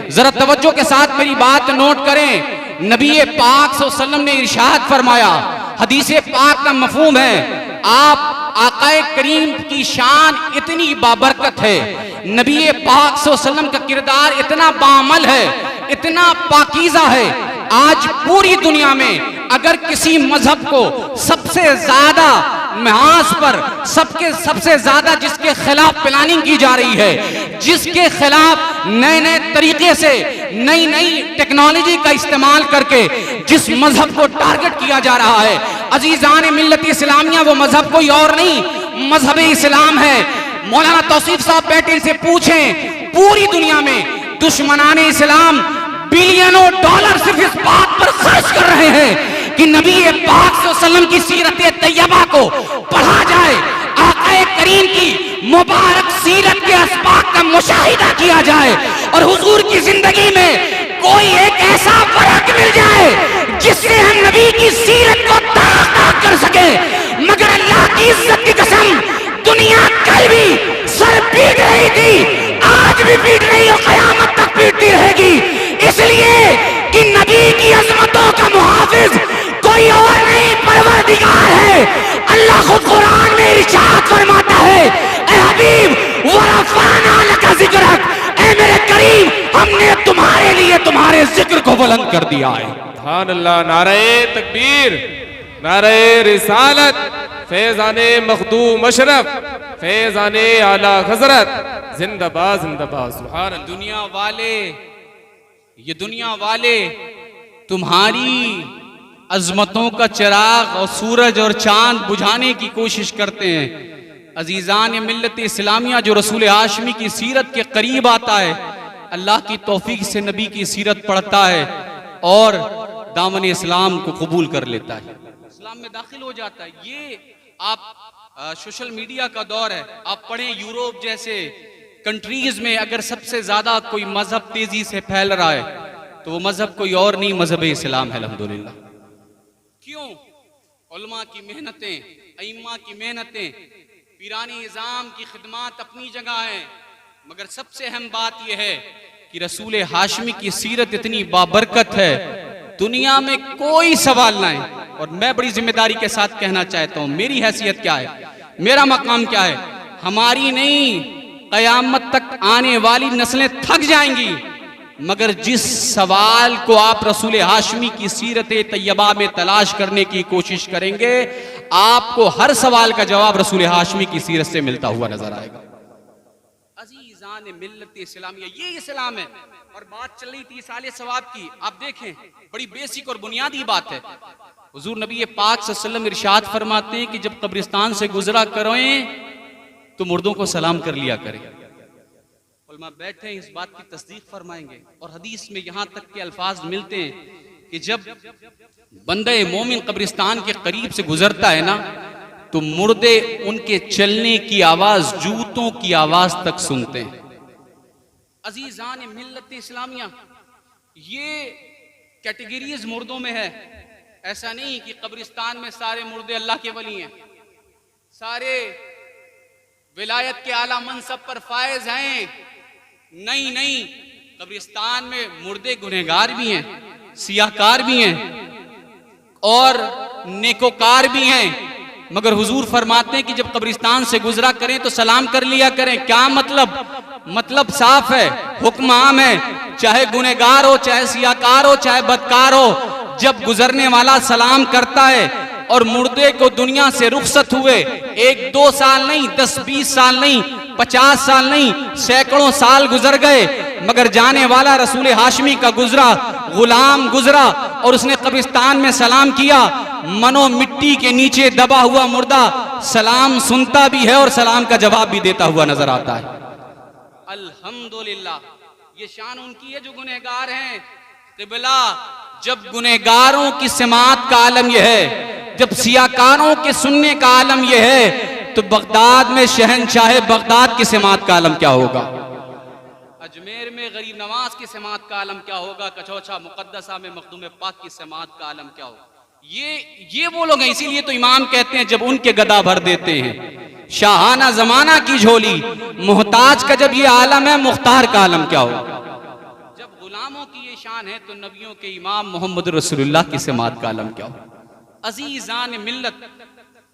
जरा तवज्जो के साथ मेरी बात नोट करें। नबी पाक सल्लल्लाहु अलैहि वसल्लम ने इरशाद फरमाया, हदीस पाक का मफहूम है, आप आकाए करीम की शान इतनी बाबरकत है, नबी पाक सल्लल्लाहु अलैहि वसल्लम का किरदार इतना बामल है, इतना पाकीज़ा है। आज पूरी दुनिया में अगर किसी मजहब को सबसे ज्यादा महाज पर सबसे ज्यादा जिसके खिलाफ प्लानिंग की जा रही है, जिसके खिलाफ नए नए तरीके से नई नई टेक्नोलॉजी का इस्तेमाल करके जिस मजहब को टारगेट किया जा रहा है, अजीजान मिल्लत इस्लामिया, वो मजहब कोई और नहीं, मजहब इस्लाम है। मौलाना तौसीफ साहब बैठे, इनसे पूछें, पूरी दुनिया में दुश्मनाने इस्लाम बिलियनों डॉलर सिर्फ इस बात पर खर्च कर रहे हैं कि नबी पाक सल्लल्लाहु अलैहि वसल्लम की सीरत तैयबा को पढ़ा जाए, आकाए करीम की मुबारक सीरत के असबाक का मुशाहिदा किया जाए और हुजूर की जिंदगी में कोई एक ऐसा फर्क मिल जाए जिससे हम नबी की सीरत को ताक कर सके। मगर अल्लाह की इज्जत की कसम, दुनिया कल भी सर पीट रही थी, आज भी पीट रही और कयामत तक पीटती रहेगी, इसलिए कि नबी की अजमतों का मुहाफिज कोई और नहीं, परवरदिगार है। अल्लाह खुद कुरान में इरशाद फरमाता है, ए हबीब वरफाना लका जिक्रक, ए मेरे करीम, हमने तुम्हारे लिए तुम्हारे जिक्र को बुलंद कर दिया है। सुभान अल्लाह, नारे तकबीर, नारे रिसालत, फैज़ाने मखदूम अशरफ, फैज़ाने आला हजरत, जिंदाबाद जिंदाबाद। सुभान अल्लाह। दुनिया वाले, ये दुनिया वाले तुम्हारी अजमतों का चिराग और सूरज और चांद बुझाने की कोशिश करते हैं। अजीजान मिल्लत इस्लामिया, जो रसूल हाशमी की सीरत के करीब आता है, अल्लाह की तौफीक से नबी की सीरत पढ़ता है और दामन इस्लाम को कबूल कर लेता है, इस्लाम में दाखिल हो जाता है। ये आप सोशल मीडिया का दौर है, आप पढ़ें यूरोप जैसे कंट्रीज में अगर सबसे ज्यादा कोई मजहब तेजी से फैल रहा है तो वो मजहब कोई और नहीं, मजहब इस्लाम है। अल्हम्दुलिल्लाह। क्यों? उलमा की मेहनतें, अइम्मा की मेहनतें, पीरानी निज़ाम की खिदमत अपनी जगह है, मगर सबसे अहम बात यह है कि रसूल हाशमी की सीरत इतनी बाबरकत है, दुनिया में कोई सवाल ना है। और मैं बड़ी जिम्मेदारी के साथ कहना चाहता हूं, मेरी हैसियत क्या है, मेरा मकाम क्या है, हमारी नहीं, कयामत तक आने वाली नस्लें थक जाएंगी, मगर जिस सवाल को आप रसूल हाशमी की सीरत तैयबा में तलाश करने की कोशिश करेंगे, आपको हर सवाल का जवाब रसूल हाशमी की सीरत से मिलता हुआ नजर आएगा। अजीजान मिल्लत इस्लामिया, ये इस्लाम है। और बात चल रही थी साले सवाब की, आप देखें, बड़ी बेसिक और बुनियादी बात है। हुजूर नबी पाक सल्लल्लाहु अलैहि वसल्लम इरशाद फरमाते हैं कि जब कब्रिस्तान से गुजरा करें तो मुर्दों को सलाम कर लिया करें। उलमा बैठे इस बात की तस्दीक फरमाएंगे और हदीस में यहां तक के अल्फाज मिलते हैं कि जब बंदे मोमिन कब्रिस्तान के करीब से गुजरता है ना, तो मुर्दे उनके चलने की आवाज, जूतों की आवाज तक सुनते हैं। अजीजान मिल्लत इस्लामिया, ये कैटेगरीज मुर्दों में है। ऐसा नहीं कि कब्रिस्तान में सारे मुर्दे अल्लाह के वली हैं, सारे विलायत के आला मनसब पर फायज हैं। नहीं नहीं, कब्रिस्तान में मुर्दे गुनहगार भी हैं, सियाकार भी हैं और नेकोकार भी हैं। मगर हुजूर फरमाते हैं कि जब कब्रिस्तान से गुजरा करें तो सलाम कर लिया करें। क्या मतलब साफ है, हुक्म आम है, चाहे गुनहगार हो, चाहे सियाकार हो, चाहे बदकार हो, जब गुजरने वाला सलाम करता है और मुर्दे को दुनिया से रुखसत हुए 1-2 साल नहीं, 10-20 साल नहीं, 50 साल नहीं, सैकड़ों साल गुजर गए, मगर जाने वाला रसूल हाशमी का गुजरा, गुलाम गुजरा और उसने कब्रिस्तान में सलाम किया, मनो मिट्टी के नीचे दबा हुआ मुर्दा सलाम सुनता भी है और सलाम का जवाब भी देता हुआ नजर आता है। अल्हम्दुलिल्लाह, ये शान उनकी है जो गुनहगार हैं। क़िबला, जब गुनहगारों की समात का आलम यह है, जब सियाकारों के सुनने का आलम यह है, तो बगदाद में शहनशाह बगदाद की समात का आलम क्या होगा, अजमेर में गरीब नवाज की समात का आलम क्या होगा, कचौचा मुकद्दसा में मखदूम पाक की समात का आलम क्या होगा। ये वो लोग हैं। इसीलिए तो इमाम कहते हैं जब उनके गदा भर देते हैं शाहाना जमाना की झोली, मोहताज का जब ये आलम है, मुख्तार का आलम क्या होगा। जब गुलामों की ये शान है तो नबियों के इमाम मोहम्मद रसूलुल्लाह की समात का आलम क्या हो। अजीजान मिल्लत,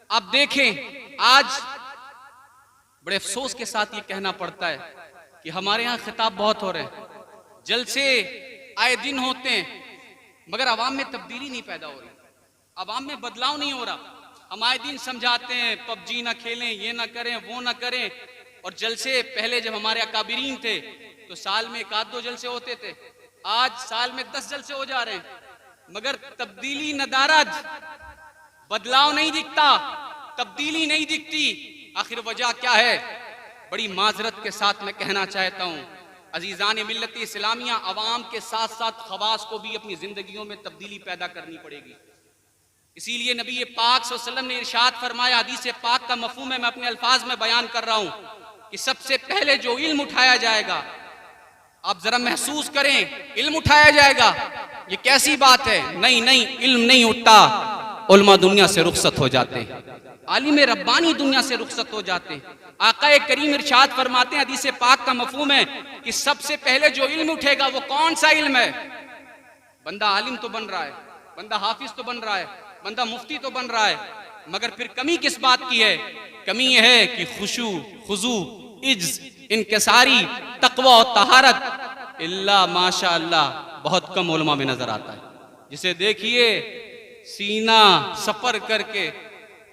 आप देखें आज बड़े अफसोस के साथ ये कहना पड़ता है कि हमारे यहाँ खिताब बहुत हो रहे हैं, जलसे आए दिन होते हैं, मगर अवाम में तब्दीली नहीं पैदा हो रही, अवाम में बदलाव नहीं हो रहा। हम आए दिन समझाते हैं पबजी ना खेलें, ये ना करें, वो ना करें, और जलसे पहले जब हमारे अकाबिरीन थे तो साल में 1-2 जलसे होते थे, आज साल में 10 जलसे हो जा रहे हैं, मगर तब्दीली नदारद, बदलाव नहीं दिखता, तब्दीली नहीं दिखती। आखिर वजह क्या है? बड़ी माजरत के साथ मैं कहना चाहता हूँ, अजीजान मिल्लत इस्लामिया, अवाम के साथ साथ खवास को भी अपनी जिंदगियों में तब्दीली पैदा करनी पड़ेगी। इसीलिए नबी पाक सल्लल्लाहु अलैहि वसल्लम ने इरशाद फरमाया, हदीस पाक का मफहूम है, मैं अपने अल्फाज में बयान कर रहा हूँ कि सबसे पहले जो इल्म उठाया जाएगा, आप जरा महसूस करें, इल्म उठाया जाएगा, ये कैसी बात है? नहीं नहीं, इल्म नहीं उठता, उलमा दुनिया से रुखसत हो जाते हैं, आलिम रब्बानी दुनिया से रुखसत हो जाते हैं। आका करीम इरशाद फरमाते हैं, हदीस पाक का मफहूम है कि सबसे पहले जो इल्म उठेगा वो कौन सा इल्म है? बंदा आलिम तो बन रहा है, बंदा हाफिज तो बन रहा है, बंदा मुफ्ती तो बन रहा है, मगर फिर कमी किस बात की है? कमी यह है कि खुशू, खुजू, इज्ज, इनकिसारी, तकवा और तहारत इल्ला माशाअल्लाह बहुत कम उलमा में नजर आता है। जिसे देखिए सीना सफर करके,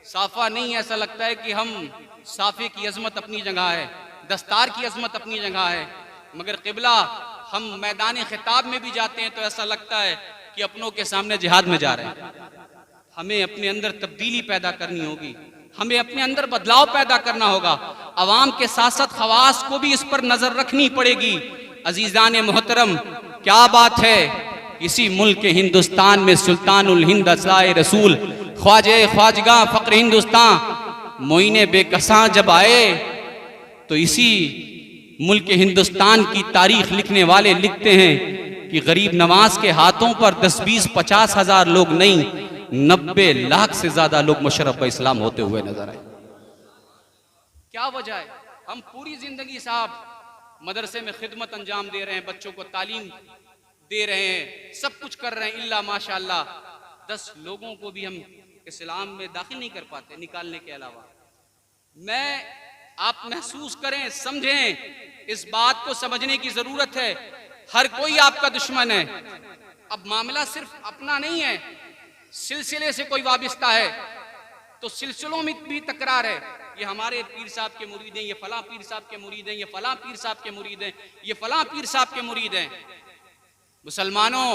साफा नहीं, ऐसा लगता है कि हम साफे की अजमत अपनी जगह है, दस्तार की अजमत अपनी जगह है, मगर किबला हम मैदान खिताब में भी जाते हैं तो ऐसा लगता है कि अपनों के सामने जिहाद में जा रहे हैं। हमें अपने अंदर तब्दीली पैदा करनी होगी, हमें अपने अंदर बदलाव पैदा करना होगा, अवाम के साथ साथ खवास को भी इस पर नजर रखनी पड़ेगी। अजीजान मोहतरम, क्या बात है, इसी मुल्क हिंदुस्तान में सुल्तानुल हिंद असलाए रसूल ख्वाजे ख्वाजगा फक्र हिंदुस्तान मोइने बेकसां जब आए तो इसी मुल्क हिंदुस्तान की तारीख लिखने वाले लिखते हैं कि गरीब नवाज के हाथों पर 10, 20, 50 हजार लोग नहीं, 90 लाख से ज्यादा लोग मुशर्रफ इस्लाम होते हुए नजर आए। क्या वजह है? हम पूरी जिंदगी साहब मदरसे में खिदमत अंजाम दे रहे हैं, बच्चों को तालीम दे रहे हैं, सब कुछ कर रहे हैं, इल्ला माशाअल्लाह 10 लोगों को भी हम इस्लाम में दाखिल नहीं कर पाते निकालने के अलावा। आप महसूस करें, समझें, इस बात को समझने की जरूरत है। हर कोई आपका दुश्मन है। अब मामला सिर्फ अपना नहीं है, सिलसिले से कोई वाबिस्ता है तो सिलसिलों में भी तकरार है। ये हमारे पीर साहब के मुरीद हैं, ये फलां पीर साहब के मुरीद हैं, ये फलां पीर साहब के मुरीद हैं, ये फलां पीर साहब के मुरीद हैं। मुसलमानों,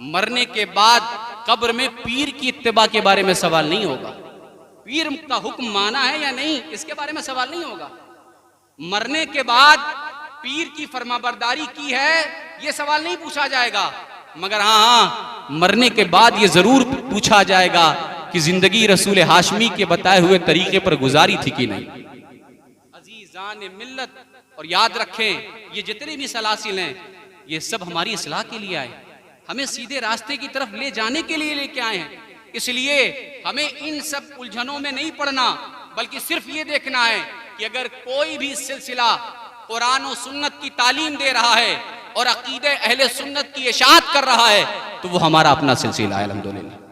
मरने के बाद कब्र में पीर की इत्तिबा के बारे में सवाल नहीं होगा, पीर का हुक्म माना है या नहीं इसके बारे में सवाल नहीं होगा। मरने के बाद पीर की फरमाबरदारी की है ये सवाल नहीं पूछा जाएगा, मगर हाँ, मरने के बाद ये जरूर पूछा जाएगा कि जिंदगी रसूल हाशमी के बताए हुए तरीके पर गुजारी थी कि नहीं। अजीजान मिल्लत, और याद रखें ये जितने भी सलासिल हैं ये सब हमारी इस्लाह के लिए आए, हमें सीधे रास्ते की तरफ ले जाने के लिए लेके आए हैं। इसलिए हमें इन सब उलझनों में नहीं पड़ना, बल्कि सिर्फ ये देखना है कि अगर कोई भी सिलसिला कुरान और सुन्नत की तालीम दे रहा है और अकीदे अहले सुन्नत की इशाअत कर रहा है तो वो हमारा अपना सिलसिला है। अल्हम्दुलिल्लाह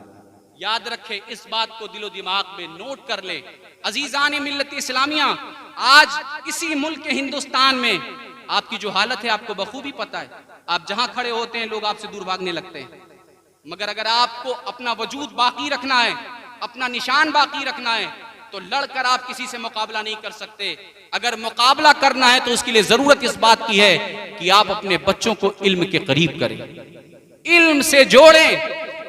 याद रखे, इस बात को दिलो दिमाग में नोट कर ले। अजीजान मिल्लत इस्लामिया, आज इसी मुल्क के हिंदुस्तान में आपकी जो हालत है आपको बखूबी पता है। आप जहां खड़े होते हैं लोग आपसे दूर भागने लगते हैं, मगर अगर आपको अपना वजूद बाकी रखना है, अपना निशान बाकी रखना है तो लड़कर आप किसी से मुकाबला नहीं कर सकते। अगर मुकाबला करना है तो उसके लिए जरूरत इस बात की है कि आप अपने बच्चों को इल्म के करीब करें, इल्म से जोड़ें,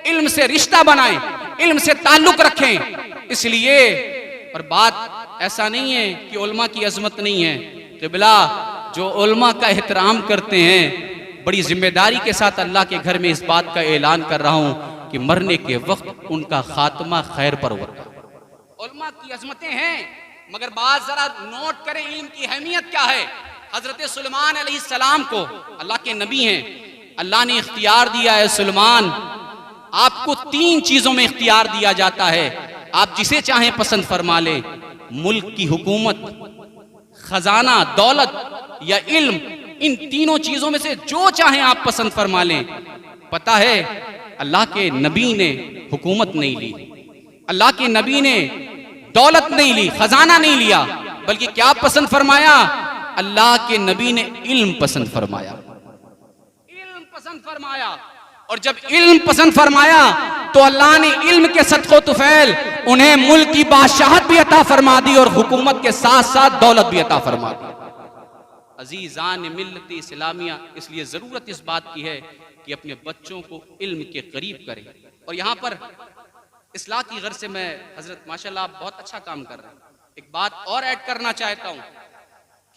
इल्म से रिश्ता बनाएं, इल्म से ताल्लुक रखें। इसलिए और बात ऐसा नहीं है कि उलमा की अजमत नहीं है, क़िबला जो उलमा का एहतराम करते हैं, बड़ी जिम्मेदारी के साथ अल्लाह के घर में इस बात का ऐलान कर रहा हूं कि मरने के वक्त उनका खात्मा खैर पर होता। उलमा की अजमतें हैं, मगर बात जरा नोट करें इल्म की अहमियत क्या है। हजरत सुलेमान अलैहिस्सलाम को, अल्लाह के नबी हैं, अल्लाह ने इख्तियार दिया है, सुलेमान आपको 3 चीजों में इख्तियार दिया जाता है, आप जिसे चाहें पसंद फरमा लें, मुल्क की हुकूमत, खजाना, दौलत या इल्म। इन तीनों चीजों में से जो चाहें आप पसंद फरमा लें। पता है अल्लाह के नबी ने हुकूमत नहीं ली, अल्लाह के नबी ने दौलत नहीं ली, खजाना नहीं लिया, बल्कि क्या पसंद फरमाया? अल्लाह के नबी ने इल्म पसंद फरमाया, इल्म पसंद फरमाया। और जब इल्म पसंद फरमाया तो अल्लाह ने इल्म के सदक़ो तुफैल उन्हें मुल्क की बादशाहत भी अता फरमा दी और हुकूमत के साथ साथ दौलत भी अता फरमा दी। अजीजान मिल्लत इस्लामिया, इसलिए जरूरत इस बात की है कि अपने बच्चों को इल्म के करीब करें। और यहाँ पर इस्लाह की गर्ज से मैं हजरत माशाल्लाह आप बहुत अच्छा काम कर रहे हैं। एक बात और ऐड करना चाहता हूँ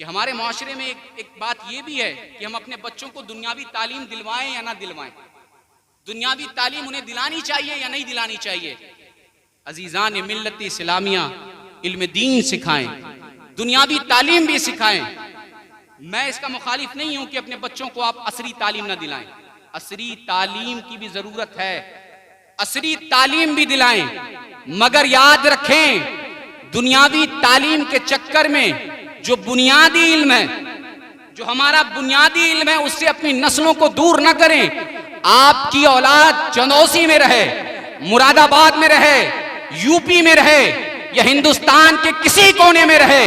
कि हमारे माशरे में एक बात यह भी है कि हम अपने बच्चों को दुनियावी तालीम दिलवाएं या ना दिलवाएं, दुनियावी तालीम उन्हें दिलानी चाहिए या नहीं दिलानी चाहिए। अजीजान मिल्लत इस्लामिया, इल्म दीन सिखाएं, दुनियावी तालीम भी सिखाएं। मैं इसका मुखालिफ नहीं हूं कि अपने बच्चों को आप असरी तालीम ना दिलाएं, असरी तालीम की भी जरूरत है, असरी तालीम भी दिलाएं, मगर याद रखें दुनियावी तालीम के चक्कर में जो बुनियादी इल्म है, जो हमारा बुनियादी इल्म है, उससे अपनी नस्लों को दूर ना करें। आपकी औलाद चंदौसी में रहे, मुरादाबाद में रहे, यूपी में रहे या हिंदुस्तान के किसी कोने में रहे,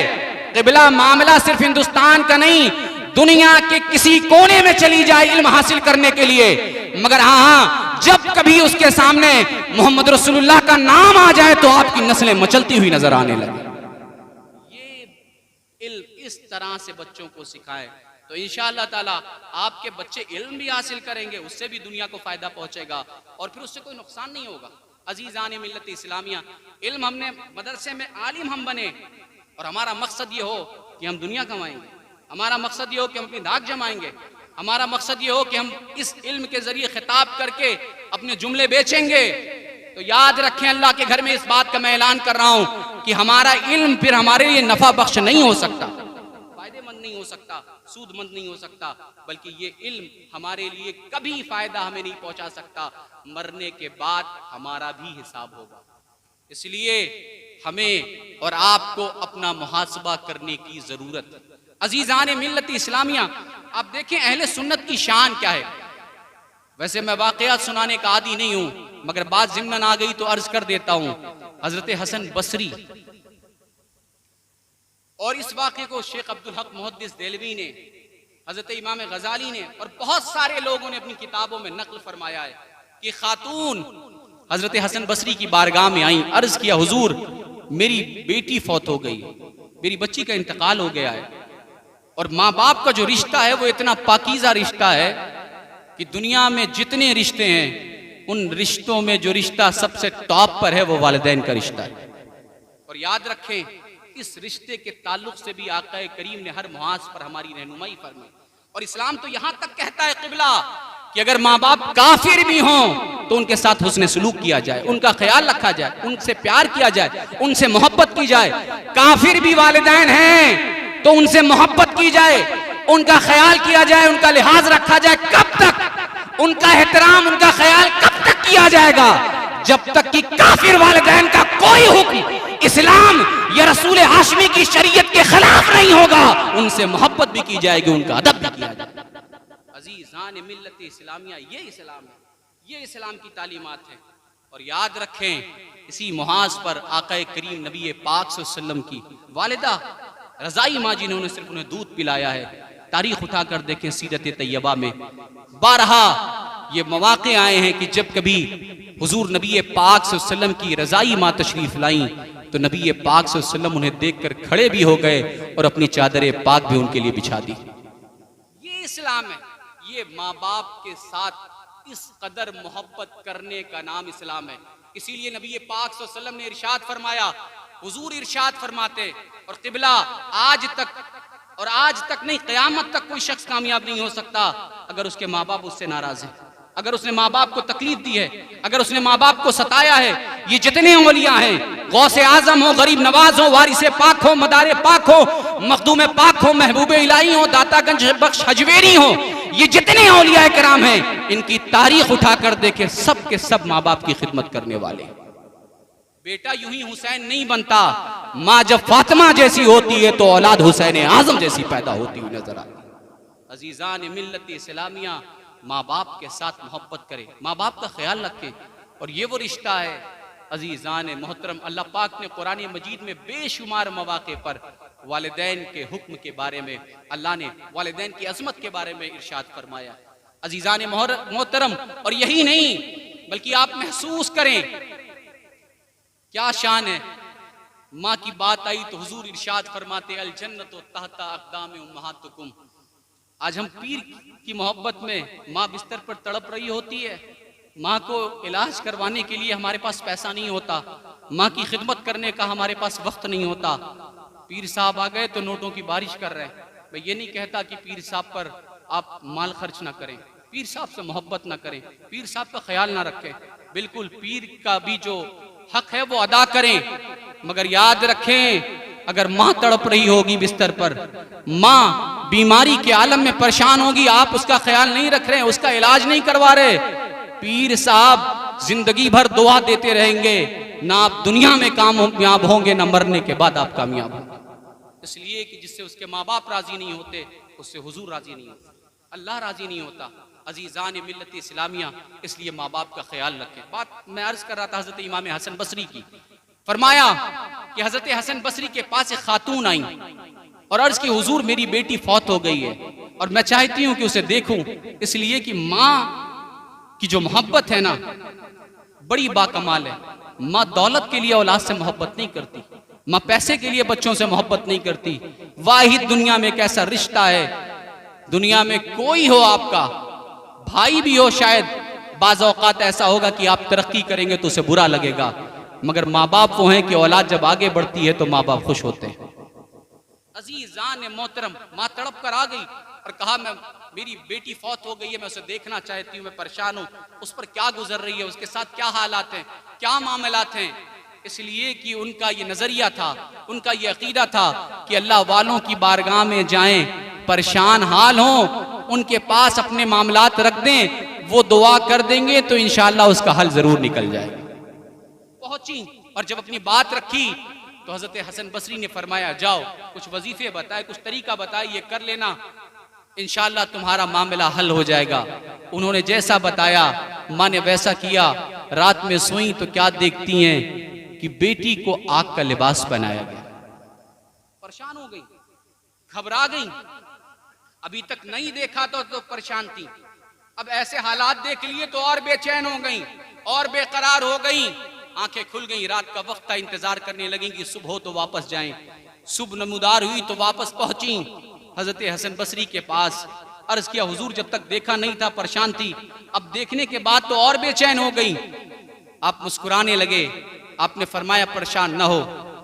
क़िबला मामला सिर्फ हिंदुस्तान का नहीं, दुनिया के किसी कोने में चली जाए इल्म हासिल करने के लिए, मगर हाँ, जब कभी उसके सामने मोहम्मद रसूलुल्लाह का नाम आ जाए तो आपकी नस्लें मचलती हुई नजर आने लगे। ये इल्म इस तरह से बच्चों को सिखाए तो इंशाअल्लाह ताला आपके बच्चे इल्म भी हासिल करेंगे, उससे भी दुनिया को फायदा पहुंचेगा और फिर उससे कोई नुकसान नहीं होगा। अजीजान मिल्लत इस्लामिया, इल्म हमने मदरसे में आलिम हम बने और हमारा मकसद ये हो कि हम दुनिया कमाएंगे, हमारा मकसद ये हो कि हम अपनी धाक जमाएंगे, हमारा मकसद ये हो कि हम इस इल्म के जरिए खिताब करके अपने जुमले बेचेंगे, तो याद रखें अल्लाह के घर में इस बात का मैं ऐलान कर रहा हूं कि हमारा इल्म फिर हमारे लिए नफा बख्श नहीं हो सकता, फायदेमंद नहीं हो सकता, सूदमंद नहीं हो सकता, बल्कि ये इल्म हमारे लिए कभी फायदा हमें नहीं पहुंचा सकता, मरने के बाद हमारा भी हिसाब होगा। इसलिए हमें और आपको अपना मुहासबा करने की जरूरत है। अजीजान मिल्लत इस्लामिया, आप देखें अहले सुन्नत की शान क्या है। वैसे मैं वाकयात सुनाने का आदी नहीं हूं, मगर बात ज़िम्नन आ गई तो अर्ज कर देता हूं। हजरत हसन बसरी और इस वाक़े को शेख अब्दुल हक मुहद्दिस देलवी ने, हजरत इमाम गजाली ने और बहुत सारे लोगों ने अपनी किताबों में नकल फरमाया है कि खातून हजरत हसन बसरी की बारगाह में आई, अर्ज किया हुजूर मेरी बेटी फौत हो गई, मेरी बच्ची का इंतकाल हो गया है और माँ बाप का जो रिश्ता है वो इतना पाकीज़ा रिश्ता है कि दुनिया में जितने रिश्ते हैं उन रिश्तों में जो रिश्ता सबसे टॉप पर है वो वालिदैन का रिश्ता है। और याद रखें इस रिश्ते के ताल्लुक से भी आका करीम ने हर मुहाज पर हमारी रहनुमाई फरमाई। और इस्लाम तो यहां तक कहता है क़िबला कि अगर माँ बाप काफिर भी हों तो उनके साथ हुस्न सलूक किया जाए, उनका ख्याल रखा जाए, उनसे प्यार किया जाए, उनसे मोहब्बत की जाए। काफिर भी वालिदैन हैं तो उनसे मोहब्बत की जाए, उनका ख्याल किया जाए, उनका लिहाज रखा जाए। कब तक उनका एहतराम, उनका ख्याल कब तक किया जाएगा? जब तक कि काफिर वालिदैन का कोई हुक्म इस्लाम या रसूल हाशमी की शरीयत के खिलाफ नहीं होगा, उनसे मोहब्बत भी की जाएगी, उनका अदब भी किया जाएगा। अजीजान मिल्लत इस्लामिया, ये इस्लाम है, ये इस्लाम की तालीमात है। और याद रखें इसी मुहाज पर आका करीम नबी पाक सल्लल्लाहु अलैहि वसल्लम की वालिदा रज़ाई माँ जिन्होंने सिर्फ उन्हें दूध पिलाया है, तारीख उठाकर देखें सीरत तैयबा में बारहा ये मौके आए हैं कि जब कभी हुजूर नबी पाक सल्लल्लाहु अलैहि वसल्लम की रज़ाई माँ तशरीफ लाई तो नबी पाक सल्लल्लाहु अलैहि वसल्लम उन्हें देखकर खड़े भी हो गए और अपनी चादर पाक भी उनके लिए बिछा दी। ये इस्लाम है, ये माँ बाप के साथ इस कदर मोहब्बत करने का नाम इस्लाम है। इसीलिए नबी पाक सल्लल्लाहु अलैहि वसल्लम ने इरशाद फरमाया, हुजूर इरशाद फरमाते और क़िबला आज तक नहीं क़यामत तक कोई शख्स कामयाब नहीं हो सकता अगर उसके माँ बाप उससे नाराज हैं, अगर उसने माँ बाप को तकलीफ दी है, अगर उसने माँ बाप को सताया है। ये जितने औलिया हैं, गौसे आजम हो, गरीब नवाज हो, वारिसे पाक हो, मदारे पाक हो, मखदूम पाक हो, महबूब इलाही हो, दातागंज बख्श हजवेरी हो, ये जितने औलिया किराम हैं इनकी तारीख उठाकर देखे, सब के सब माँ बाप की खिदमत करने वाले। बेटा यूं ही हुसैन नहीं बनता, माँ जब फातिमा जैसी होती है तो औलाद हुसैन आजम जैसी पैदा होती हुई नजर आती। अजीज़ान मिल्लत इस्लामिया, माँ बाप के साथ मोहब्बत करें, माँ बाप का ख्याल रखें। और ये वो रिश्ता है अजीज़ान मोहतरम, अल्लाह पाक ने कुरान मजीद में बेशुमार मौक़े पर वालिदैन के हुक्म के बारे में, अल्लाह ने वालिदैन की अज़मत के बारे में इरशाद फरमाया। अजीज़ान मोहतरम, और यही नहीं बल्कि आप महसूस करें क्या शान है। माँ की बात आई तो हुजूर इरशाद फरमाते अल जन्नतु तहता अक़दाम उम्महातिकुम। आज हम पीर की मोहब्बत में माँ बिस्तर पर तड़प रही होती है, माँ को इलाज करवाने के लिए हमारे पास पैसा नहीं होता, माँ की खिदमत करने का हमारे पास वक्त नहीं होता। पीर साहब आ गए तो नोटों की बारिश कर रहे हैं। मैं ये नहीं कहता कि पीर साहब पर आप माल खर्च ना करें, पीर साहब से मोहब्बत ना करें, पीर साहब का ख्याल ना रखें, बिल्कुल पीर का भी जो हक है वो अदा करें। मगर याद रखें, अगर माँ तड़प रही होगी बिस्तर पर, माँ बीमारी के आलम में परेशान होगी, आप उसका ख्याल नहीं रख रहे, उसका इलाज नहीं करवा रहे, पीर साहब जिंदगी भर दुआ देते रहेंगे, ना आप दुनिया में कामयाब होंगे, ना मरने के बाद आप कामयाब होंगे। इसलिए कि जिससे उसके माँ बाप राजी नहीं होते, उससे हुजूर राजी नहीं होता, अल्लाह राजी नहीं होता। अजीज़ान मिल्लत इस्लामिया, इसलिए माँ बाप का ख्याल रखें। बात मैं अर्ज कर रहा था हजरत इमाम हसन बसरी की। फरमाया कि हजरत हसन बसरी के पास एक खातून आई और अर्ज की हुजूर मेरी बेटी फौत हो गई है और मैं चाहती हूँ कि उसे देखूं, इसलिए कि माँ की जो मोहब्बत है ना बड़ी बाकमाल है। माँ दौलत के लिए औलाद से मोहब्बत नहीं करती, माँ पैसे के लिए बच्चों से मोहब्बत नहीं करती। वाहिद दुनिया में एक ऐसा रिश्ता है, दुनिया में कोई हो, आपका भाई भी हो, शायद बाज़ औक़ात ऐसा होगा कि आप तरक्की करेंगे तो उसे बुरा लगेगा, मगर माँ बाप वो हैं कि औलाद जब आगे बढ़ती है तो माँ बाप खुश होते हैं। अजीज़ान मोहतरम, माँ तड़प कर आ गई और कहा मैं मेरी बेटी फौत हो गई है, मैं उसे देखना चाहती हूँ, मैं परेशान हूँ, उस पर क्या गुजर रही है, उसके साथ क्या हालात हैं, क्या मामलात हैं। इसलिए कि उनका ये नजरिया था, उनका ये अकीदा था कि अल्लाह वालों की बारगाह में जाएं, परेशान हाल हों, उनके पास अपने मामलात रख दें, वो दुआ कर देंगे तो इंशाअल्लाह उसका हल जरूर निकल जाएगा। पहुंची और जब अपनी बात रखी तो हजरत हसन बसरी ने फरमाया जाओ कुछ वजीफे बताए, कुछ तरीका बताए, ये कर लेना, इंशाअल्लाह तुम्हारा मामला हल हो जाएगा। उन्होंने जैसा बताया माँ ने वैसा किया। रात में सोई तो क्या देखती हैं कि बेटी को आग का लिबास पहनाया गया। परेशान हो गई, घबरा गई, अभी तक नहीं देखा तो परेशान थी, अब ऐसे हालात देख लिए तो और बेचैन हो गई और बेकरार हो गई। आंखें खुल गई, रात का वक्त था, इंतजार करने लगी कि सुबह हो तो वापस जाएं। सुबह नमूदार हुई तो वापस पहुंची हजरत हसन बसरी के पास। अर्ज किया हुजूर जब तक देखा नहीं था परेशान थी, अब देखने के बाद तो और बेचैन हो गई। आप मुस्कुराने लगे, आपने फरमाया परेशान न हो,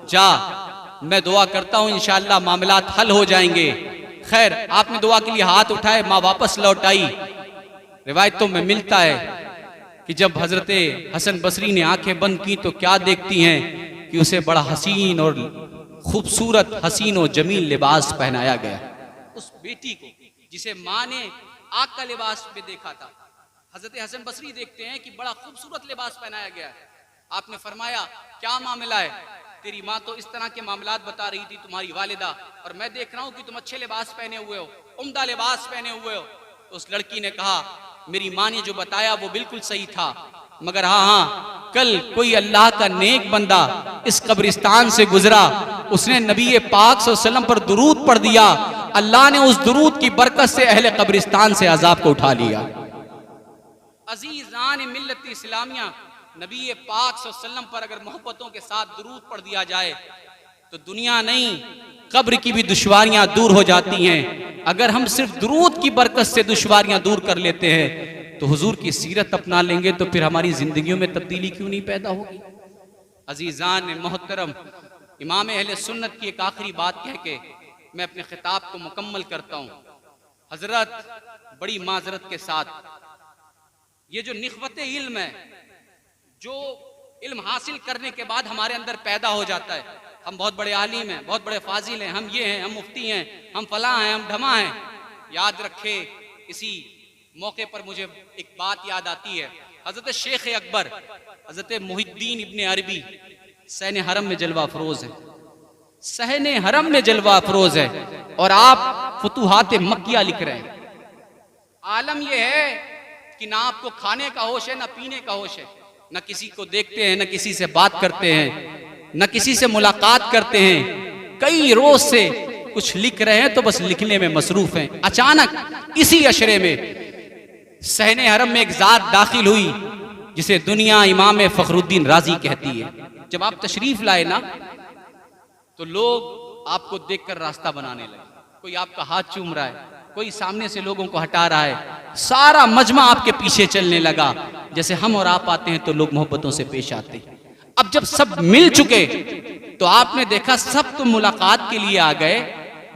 जा मैं दुआ करता हूं इंशाअल्लाह मामलात हल हो जाएंगे। खैर आपने दुआ के लिए हाथ उठाए, माँ वापस लौट आई। रिवायतों में मिलता है कि जब हजरत हसन बसरी ने आंखें बंद की तो क्या देखती हैं कि उसे बड़ा हसीन और खूबसूरत हसीन और जमील लिबास पहनाया गया। उस बेटी को जिसे माँ ने आग का लिबास में देखा था, हजरत हसन बसरी देखते हैं कि बड़ा खूबसूरत लिबास पहनाया गया है। आपने फरमाया क्या मामला है? तेरी माँ तो इस तरह के मामलात बता रही थी, तुम्हारी वालिदा, और मैं देख रहा हूँ कि तुम अच्छे लिबास पहने हुए हो, उम्दा लिबास पहने हुए हो। तो उस लड़की ने कहा मेरी माँ ने जो बताया वो बिल्कुल सही था, मगर हाँ कल कोई अल्लाह का नेक बंदा इस कब्रिस्तान से गुजरा, उसने नबी पाक सल्लल्लाहु अलैहि वसल्लम पर दुरूद पढ़ दिया, अल्लाह ने उस दुरूद की बरकत से अहले कब्रिस्तान से अजाब को उठा लिया। अजीज़ान मिल्लत इस्लामिया, नबी पाक सल्लल्लाहु अलैहि वसल्लम पर अगर मोहब्बतों के साथ दुरूद पढ़ दिया जाए तो दुनिया नहीं कब्र की भी दुश्वारियां दूर हो जाती हैं। अगर हम सिर्फ दुरूद की बरकत से दुश्वारियां दूर कर लेते हैं तो हुजूर की सीरत अपना लेंगे तो फिर हमारी जिंदगियों में तब्दीली क्यों नहीं पैदा होगी। अजीज़ान मोहतरम, इमाम अहले सुन्नत की एक आखिरी बात कह के मैं अपने खिताब को मुकम्मल करता हूँ। हजरत बड़ी माजरत के साथ, ये जो निख्वत इल्म है, जो इल्म हासिल करने के बाद हमारे अंदर पैदा हो जाता है, हम बहुत बड़े आलिम हैं, बहुत बड़े फाजिल हैं, हम ये हैं, हम मुफ्ती हैं, हम फलां हैं, हम ढमा हैं। याद रखे, इसी मौके पर मुझे एक बात याद आती है। हजरत शेख अकबर हजरत मुहिद्दीन इब्ने अरबी सहने हरम में जलवा अफरोज है, सहने हरम में जलवा अफरोज है, और आप फुतुहात मक्किया लिख रहे हैं। आलम यह है कि ना आपको खाने का होश है, ना पीने का होश है, न किसी को देखते हैं, न किसी से बात करते हैं, न किसी से मुलाकात करते हैं। कई रोज से कुछ लिख रहे हैं तो बस लिखने में मसरूफ हैं। अचानक इसी अशरे में सहने हरम में एक जात दाखिल हुई जिसे दुनिया इमाम फखरुद्दीन राजी कहती है। जब आप तशरीफ लाए ना तो लोग आपको देखकर रास्ता बनाने लगे। कोई आपका हाथ चूम रहा है, कोई सामने से लोगों को हटा रहा है, सारा मजमा आपके पीछे चलने लगा। जैसे हम और आप आते हैं तो लोग मोहब्बतों से पेश आते हैं। अब जब सब मिल चुके तो आपने देखा सब तो मुलाकात के लिए आ गए,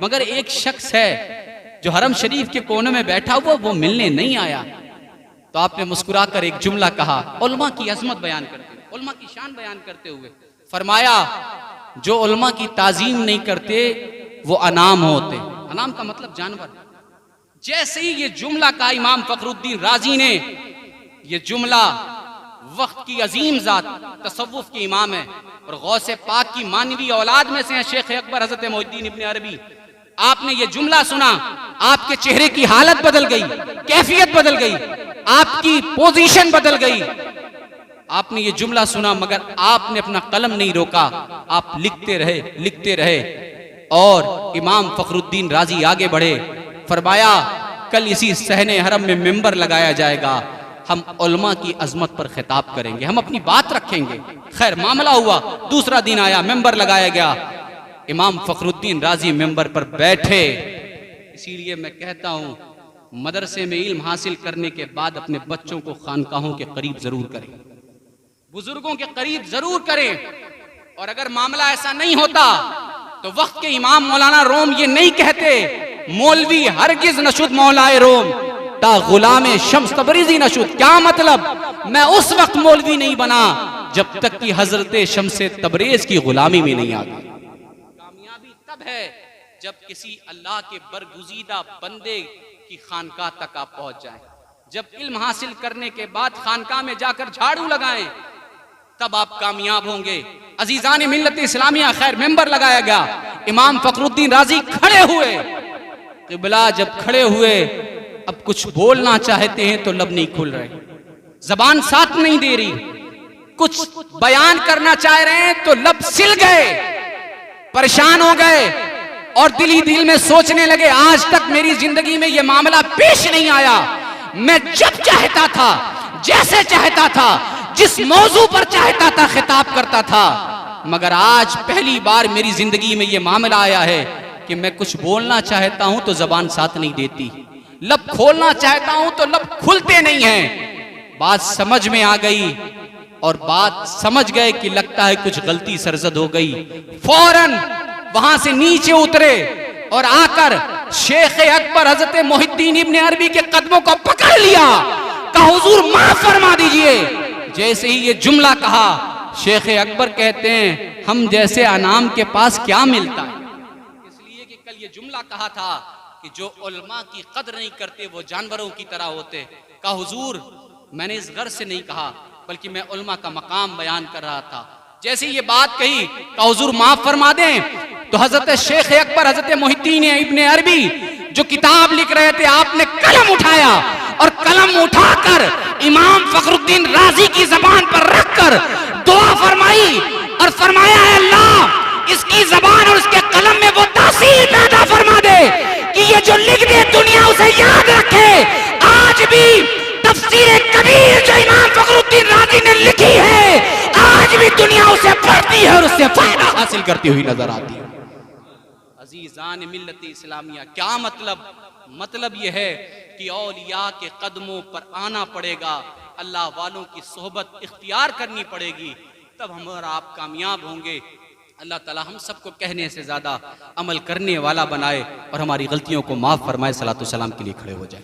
मगर एक शख्स है जो हरम शरीफ के कोने में बैठा हुआ, वो मिलने नहीं आया। तो आपने मुस्कुराकर एक जुमला कहा, उल्मा की अजमत बयान करते हुए, उल्मा की शान बयान करते हुए फरमाया, जो उल्मा की ताजीम नहीं करते वो अनाम होते। अनाम का मतलब जानवर। जैसे ही ये जुमला कहा इमाम फखरुद्दीन राजी ने, ये जुमला वक्त की अजीम जात, तसव्वुफ के इमाम है और गौसे पाक की मानवी औलाद में से हैं शेख अकबर हजरत मोहिउद्दीन इब्ने अरबी। आपने ये जुमला सुना, आपके चेहरे की हालत बदल गई, कैफियत बदल गई, आपकी पोजीशन बदल गई। आपने ये जुमला सुना मगर आपने अपना कलम नहीं रोका, आप लिखते रहे, लिखते रहे। और इमाम फखरुद्दीन राजी आगे बढ़े, फरमाया कल इसी सहने हरम में मिंबर लगाया जाएगा, हम उल्मा की अजमत पर खिताब करेंगे, हम अपनी बात रखेंगे। खैर मामला हुआ, दूसरा दिन आया, मिंबर लगाया गया, इमाम फखरुद्दीन राजी मिंबर पर बैठे। इसीलिए मैं कहता हूं मदरसे में इल्म हासिल करने के बाद अपने बच्चों को खानकाहों के करीब जरूर करें, बुजुर्गों के करीब जरूर करें। और अगर मामला ऐसा नहीं होता तो वक्त के इमाम मौलाना रोम ये नहीं कहते, मौलवी हरगिज नशुद मौलाए रोम ता गुलामे शम्स तबरीजी नशुद। क्या मतलब? मैं उस वक्त मौलवी नहीं बना जब तक कि हजरत शम्से तबरेज की गुलामी में नहीं आ गई। कामयाबी तब है जब किसी अल्लाह के बरगुजीदा बंदे की खानकाह तक आप पहुंच जाएं। जब इल्म हासिल करने के बाद खानकाह में जाकर झाड़ू लगाएं, तब आप कामयाब होंगे। अजीजान मिल्लत इस्लामिया, खैर मेंबर लगाया गया, इमाम फखरुद्दीन राजी खड़े हुए। क़िबला जब खड़े हुए, अब कुछ बोलना चाहते हैं तो लब नहीं खुल रहे, जबान साथ नहीं दे रही, कुछ बयान करना चाह रहे हैं तो लब सिल गए, परेशान हो गए और दिल ही दिल में सोचने लगे, आज तक मेरी जिंदगी में यह मामला पेश नहीं आया। मैं जब चाहता था, जैसे चाहता था, जिस मौजू पर चाहता था खिताब करता था, मगर आज पहली बार मेरी जिंदगी में यह मामला आया है कि मैं कुछ बोलना चाहता हूं तो जबान साथ नहीं देती, लब खोलना चाहता हूं तो लब खुलते नहीं हैं। बात समझ में आ गई और बात समझ गए कि लगता है कुछ गलती सरजद हो गई। फौरन वहां से नीचे उतरे और आकर शेख अकबर हजरत मोहिउद्दीन इब्ने अरबी के कदमों को पकड़ लिया, कहा हुजूर माफ फरमा दीजिए। जैसे ही ये जुमला कहा, शेख अकबर कहते हैं हम जैसे अनाम के पास क्या मिलता है। इसलिए कि कल ये जुमला कहा था कि जो उल्मा की कदर नहीं करते वो जानवरों की तरह होते। कहा हुजूर मैंने इस गर्ज से नहीं कहा, बल्कि मैं उल्मा का मकाम बयान कर रहा था। जैसे ये बात कही, कहा हुजूर माफ फरमा दें। तो हजरत शेख अकबर हजरत मोहिउद्दीन इब्ने अरबी जो किताब लिख रहे थे, आपने कलम उठाया और कलम उठाकर इमाम फखरुद्दीन राजी की जबान पर रखकर दुआ फरमाई और फरमाया, है अल्लाह इसकी जबान और उसके कलम में वो तासीर पैदा फरमा दे कि ये जो लिख दे दुनिया उसे याद रखे। आज भी तफसीर कबीर जो इमाम फखरुद्दीन राजी ने लिखी है, आज भी दुनिया उसे पढ़ती है और उससे फायदा हासिल करती हुई नजर आती है। अजीजान मिल्लत इस्लामिया, क्या मतलब यह है कि औलिया के कदमों पर आना पड़ेगा, अल्लाह वालों की सोहबत इख्तियार करनी पड़ेगी, तब हम और आप कामयाब होंगे। अल्लाह ताला हम सबको कहने से ज्यादा अमल करने वाला बनाए और हमारी गलतियों को माफ फरमाए। सलातो सलाम के लिए खड़े हो जाए।